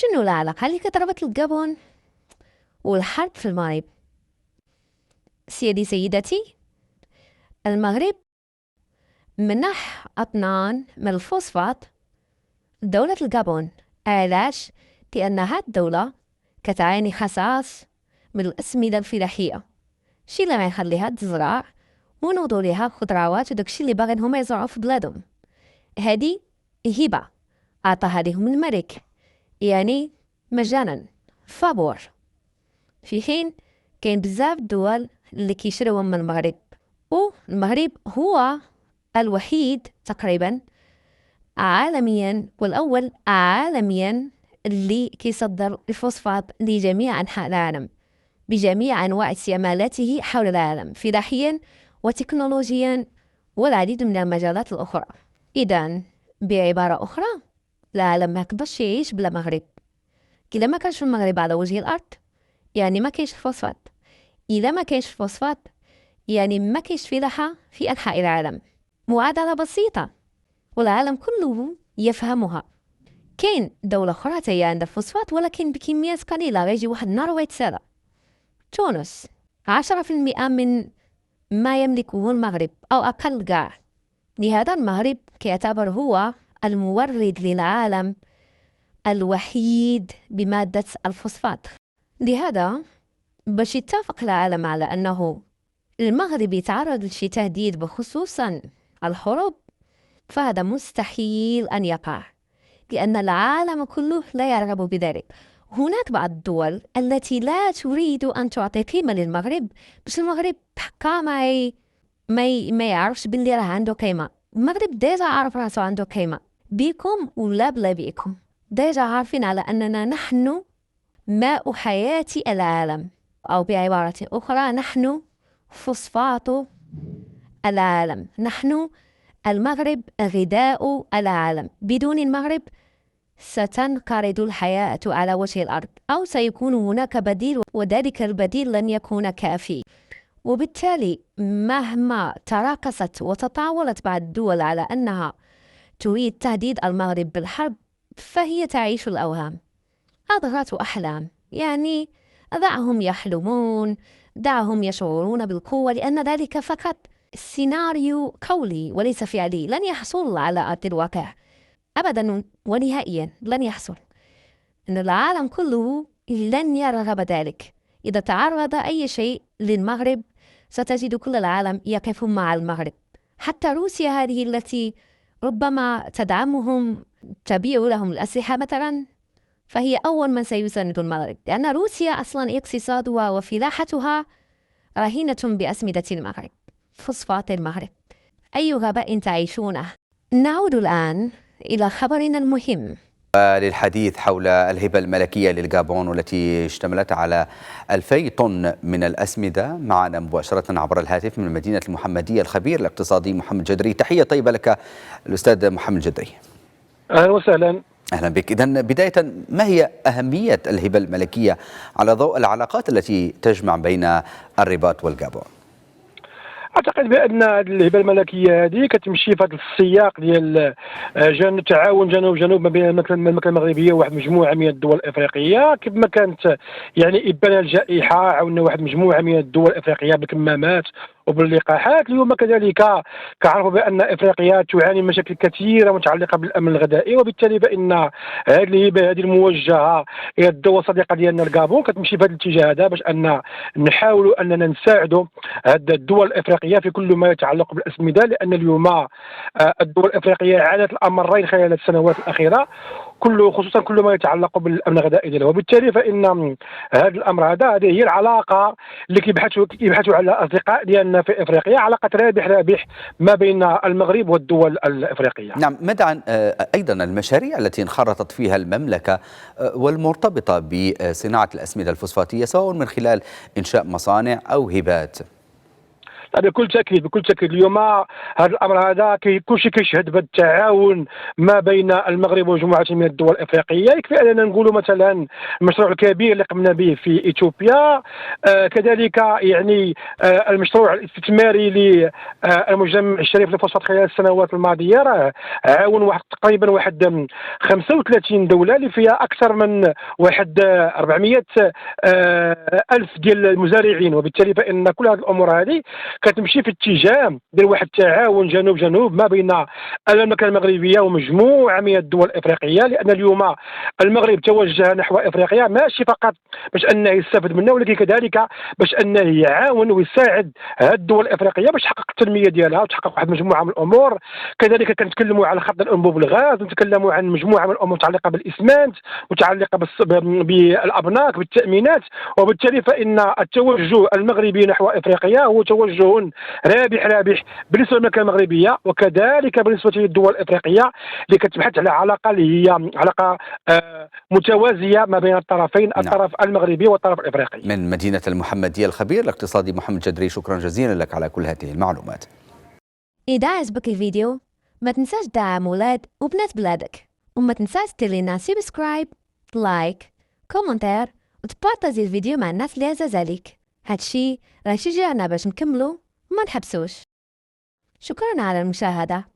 شنو العلاقة اللي كتربط الجابون والحرب في المغرب؟ سيدتي، المغرب منح أطنان من الفوسفات دولة الجابون. علاش؟ لأن الدولة كتعاني خصاص من الأسمدة الفلاحية، شي اللي ما يخليها تزرع ونوضوا ليها خضروات وداكشي اللي باغين هما يزرعوا في بلادهم. هادي هبة عطاها ليهم الملك، يعني مجانا، فابور. في حين كاين بزاف الدول اللي كيشريوهم من المغرب، والمغرب هو الوحيد تقريبا عالميا والأول عالميا اللي كيصدر الفوسفات لجميع أنحاء العالم بجميع أنواع استعمالاته حول العالم فلاحيا وتكنولوجيا والعديد من المجالات الأخرى. إذن بعبارة أخرى، العالم ما يقدرش يعيش بلا مغرب. إلا ما كانش المغرب على وجه الأرض يعني ما كاينش الفوسفات. إلا ما كاينش الفوسفات يعني ما كاينش فلاحة في أنحاء العالم. معادلة بسيطة والعالم كله يفهمها. كاين دولة أخرى هي عندها الفوسفات ولكن بكميات قليلة، غيجي واحد النهار ويتسالى. تونس 10% من ما يملكه المغرب أو أقل كاع. لهذا المغرب كيعتبر هو المورد للعالم الوحيد بمادة الفوسفات. لهذا باش يتفق العالم على أنه المغرب يتعرض لشي تهديد بخصوصا الحروب، فهذا مستحيل أن يقع، لأن العالم كله لا يرغب بذلك. هناك بعض الدول التي لا تريد أن تعطي قيمة للمغرب، باش المغرب حقا ما يعرفش باللي راه عنده قيمة. المغرب ديجا عارف راسو عنده قيمة، بيكم ولا بلا بيكم ديجا عارفين على أننا نحن ماء حياة العالم، أو بعبارة أخرى نحن فوسفات العالم. نحن المغرب غذاء العالم. بدون المغرب ستنقرض الحياة على وجه الأرض، أو سيكون هناك بديل وذلك البديل لن يكون كافي. وبالتالي مهما تراكست وتطاولت بعض الدول على أنها تريد تهديد المغرب بالحرب، فهي تعيش الأوهام، أضغاث أحلام. يعني دعهم يحلمون، دعهم يشعرون بالقوة، لأن ذلك فقط سيناريو قولي وليس فعلي، لن يحصل على أرض الواقع أبدا ونهائيا، لن يحصل. إن العالم كله لن يرغب ذلك. إذا تعرض أي شيء للمغرب ستجد كل العالم يقف مع المغرب. حتى روسيا هذه التي ربما تدعمهم، تبيع لهم الأسلحة مثلا، فهي أول من سيساند المغرب، لأن روسيا أصلا اقتصادها وفلاحتها رهينة بأسمدة المغرب، فوسفات المغرب. أي غباء تعيشونه. نعود الآن إلى خبرنا المهم للحديث حول الهبة الملكية للغابون والتي اشتملت على 2000 طن من الأسمدة. معنا مباشرة عبر الهاتف من مدينة المحمدية الخبير الاقتصادي محمد جدري. تحية طيبة لك الأستاذ محمد جدري. أهلا وسهلا. أهلا بك. إذن بداية، ما هي أهمية الهبة الملكية على ضوء العلاقات التي تجمع بين الرباط والغابون؟ اعتقد بان الهبه الملكيه هذه كتمشي في هذا السياق ديال تعاون جنوب ما بين المملكه المغربيه وواحد مجموعه من الدول الافريقيه. كيف ما كانت يعني ابان الجائحه، عاونا واحد مجموعه من الدول الافريقيه بالكمامات وباللقاحات. اليوم كذلك كعرفوا بان افريقيا تعاني من مشاكل كثيره متعلقه بالامن الغذائي، وبالتالي فان هذه الهبه هذه الموجهه الى الدول الصديقه ديالنا الغابون كتمشي في هذا الاتجاه هذا، باش ان نحاولوا اننا نساعدوا هذه الدول الافريقيه في كل ما يتعلق بالاسمده. لان اليوم الدول الافريقيه عانت الامرين خلال السنوات الاخيره، خصوصا كل ما يتعلق بالامن الغذائي ديالها. وبالتالي فان هذا الامر هذه هي العلاقه اللي كيبحثوا على الاصدقاء ديالنا في افريقيا، علاقه رابح ما بين المغرب والدول الافريقيه. نعم، ماذا عن ايضا المشاريع التي انخرطت فيها المملكه والمرتبطه بصناعه الاسمده الفوسفاتيه، سواء من خلال انشاء مصانع او هبات؟ بكل تاكيد اليوم هذا الامر هذا كلشي كيشهد بالتعاون ما بين المغرب ومجموعه من الدول الافريقيه. يكفي اننا نقولوا مثلا المشروع الكبير اللي قمنا به في اثيوبيا، كذلك يعني المشروع الاستثماري للمجمع الشريف للفوسفات خلال السنوات الماضيه راه عاون تقريبا 35 دوله اللي فيها اكثر من 400 الف ديال المزارعين، وبالتالي فان كل هذه الامور هذه كتمشي في اتجاه ديال واحد التعاون جنوب ما بين المملكه المغربيه ومجموعه من الدول الافريقيه. لان اليوم المغرب توجه نحو افريقيا ماشي فقط باش انه يستفد منها، ولكن كذلك باش انه يعاون ويساعد هذه الدول الافريقيه باش تحقق التنميه ديالها وتحقق واحد مجموعه من الامور. كذلك كنتكلموا على خط الانبوب الغاز، نتكلموا عن مجموعه من الامور متعلقه بالاسمنت، متعلقه بالابناك، بالتامينات. وبالتالي فان التوجه المغربي نحو افريقيا هو توجه رابح بالنسبه للمملكه المغربيه، وكذلك بالنسبه للدول الافريقيه اللي كتبحث على علاقه اللي هي علاقه متوازيه ما بين الطرفين، الطرف المغربي والطرف الافريقي. من مدينه المحمديه الخبير الاقتصادي محمد جدري، شكرا جزيلا لك على كل هذه المعلومات. إذا عجبك الفيديو ما تنساش دعم ولاد وبنات بلادك، وما تنساش تلينا سبسكرايب، لايك، كومنتير، وتبارطاجي الفيديو مع الناس اللي عزاز عليك. هادشي راه يشجعنا باش نكملو وما نحبسوش. شكرا على المشاهدة.